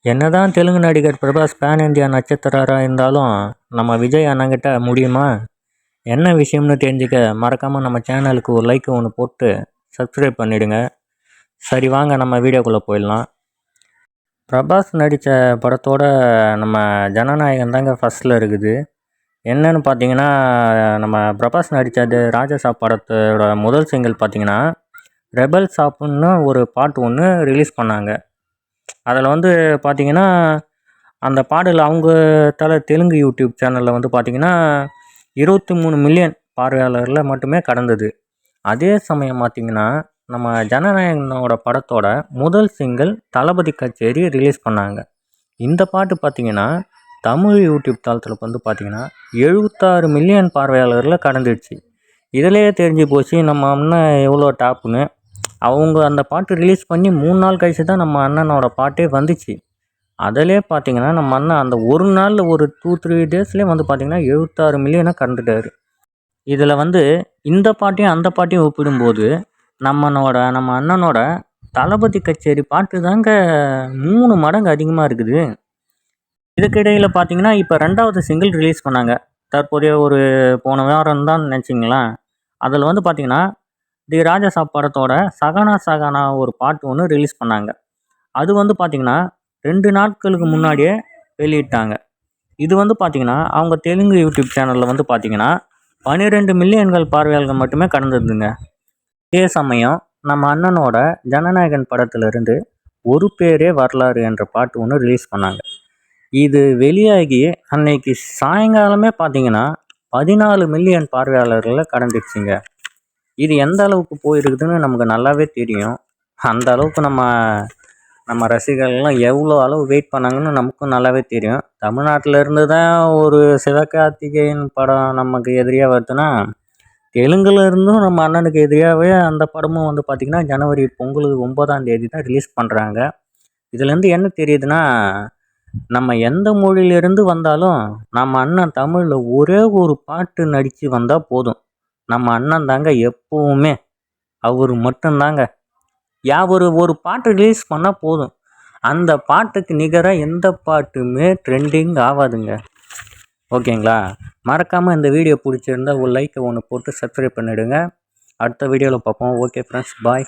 என்னதான் தெலுங்கு நடிகர் Prabhas pan India நட்சத்திரராக இருந்தாலும் நம்ம விஜய் அண்ணங்கிட்ட முடியுமா? என்ன விஷயம்னு தெரிஞ்சுக்க மறக்காமல் நம்ம சேனலுக்கு ஒரு லைக் ஒன்று போட்டு சப்ஸ்கிரைப் பண்ணிவிடுங்க. சரி வாங்க நம்ம வீடியோக்குள்ளே போயிடலாம். பிரபாஸ் நடித்த படத்தோட நம்ம ஜனநாயகன் தாங்க ஃபஸ்ட்டில் இருக்குது. என்னன்னு பார்த்தீங்கன்னா, நம்ம பிரபாஸ் நடித்தது ராஜசாப் படத்தோட முதல் சிங்கிள் பார்த்தீங்கன்னா ரெபல் சாப்புன்னு ஒரு பாட்டு ஒன்று ரிலீஸ் பண்ணாங்க. அதில் பார்த்தீங்கன்னா அந்த பாடல் அவங்க தெலுங்கு யூடியூப் சேனலில் பார்த்தீங்கன்னா 23 மில்லியன் பார்வையாளரில் மட்டுமே கடந்தது. அதே சமயம் பார்த்தீங்கன்னா நம்ம ஜனநாயகனோட படத்தோட முதல் சிங்கிள் தளபதி கச்சேரி ரிலீஸ் பண்ணாங்க. இந்த பாட்டு பார்த்தீங்கன்னா தமிழ் யூடியூப் தளத்தில் பார்த்தீங்கன்னா 76 மில்லியன் பார்வையாளரில் கடந்துடுச்சு. இதிலேயே தெரிஞ்சு போச்சு நம்ம அண்ணன் எவ்வளோ டாப்புன்னு. அவங்க அந்த பாட்டு ரிலீஸ் பண்ணி 3 நாள் கழிச்சு தான் நம்ம அண்ணனோட பாட்டே வந்துச்சு. அதிலே பார்த்தீங்கன்னா நம்ம அண்ணன் அந்த ஒரு நாளில் ஒரு 2-3 டேஸ்லேயே பார்த்தீங்கன்னா 76 மில்லியனை கடந்துட்டார். இதில் இந்த பாட்டையும் அந்த பாட்டையும் ஒப்பிடும்போது நம்ம அண்ணனோட தளபதி கச்சேரி பாட்டு தாங்க 3 மடங்கு அதிகமாக இருக்குது. இதுக்கிடையில் பார்த்தீங்கன்னா இப்போ 2வது சிங்கிள் ரிலீஸ் பண்ணாங்க. தற்போதைய ஒரு போன வாரம் தான் நினச்சிங்களேன். அதில் பார்த்தீங்கன்னா தி ராஜசாப் படத்தோட சகனா சகனா ஒரு பாட்டு ஒன்று ரிலீஸ் பண்ணாங்க. அது பார்த்தீங்கன்னா 2 நாட்களுக்கு முன்னாடியே வெளியிட்டாங்க. இது பார்த்தீங்கன்னா அவங்க தெலுங்கு யூடியூப் சேனலில் பார்த்தீங்கன்னா 12 மில்லியன்கள் பார்வையாளர்கள் மட்டுமே கடந்ததுங்க. அதே சமயம் நம்ம அண்ணனோட ஜனநாயகன் படத்திலிருந்து ஒரு பேரே வரலாறு என்ற பாட்டு ஒன்று ரிலீஸ் பண்ணாங்க. இது வெளியாகி அன்னைக்கு சாயங்காலமே பார்த்தீங்கன்னா 14 மில்லியன் பார்வையாளர்களை கடந்துடுச்சுங்க. இது எந்த அளவுக்கு போயிருக்குதுன்னு நமக்கு நல்லாவே தெரியும். அந்த அளவுக்கு நம்ம ரசிகர்கள்லாம் எவ்வளோ அளவு வெயிட் பண்ணாங்கன்னு நமக்கும் நல்லாவே தெரியும். தமிழ்நாட்டில் இருந்து தான் ஒரு சிவகார்த்திகேயன் படம் நமக்கு எதிரியாக வருதுன்னா, தெலுங்குல இருந்தும் நம்ம அண்ணனுக்கு எதிரியாகவே அந்த படமும் பார்த்திங்கன்னா ஜனவரி பொங்கலுக்கு 9ஆம் தேதி தான் ரிலீஸ் பண்ணுறாங்க. இதுலேருந்து என்ன தெரியுதுன்னா, நம்ம எந்த மொழியிலேருந்து வந்தாலும் நம்ம அண்ணன் தமிழில் ஒரே ஒரு பாட்டு நடித்து வந்தால் போதும். நம்ம அண்ணன் தாங்க எப்போவுமே, அவர் மட்டும்தாங்க. ஒரு பாட்டு ரிலீஸ் பண்ணால் போதும், அந்த பாட்டுக்கு நிகராக எந்த பாட்டுமே ட்ரெண்டிங் ஆகாதுங்க. ஓகேங்களா? மறக்காமல் இந்த வீடியோ பிடிச்சிருந்தா ஒரு லைக்கை ஒன்று போட்டு சப்ஸ்கிரைப் பண்ணிவிடுங்க. அடுத்த வீடியோவில் பார்ப்போம். ஓகே ஃப்ரெண்ட்ஸ், பாய்.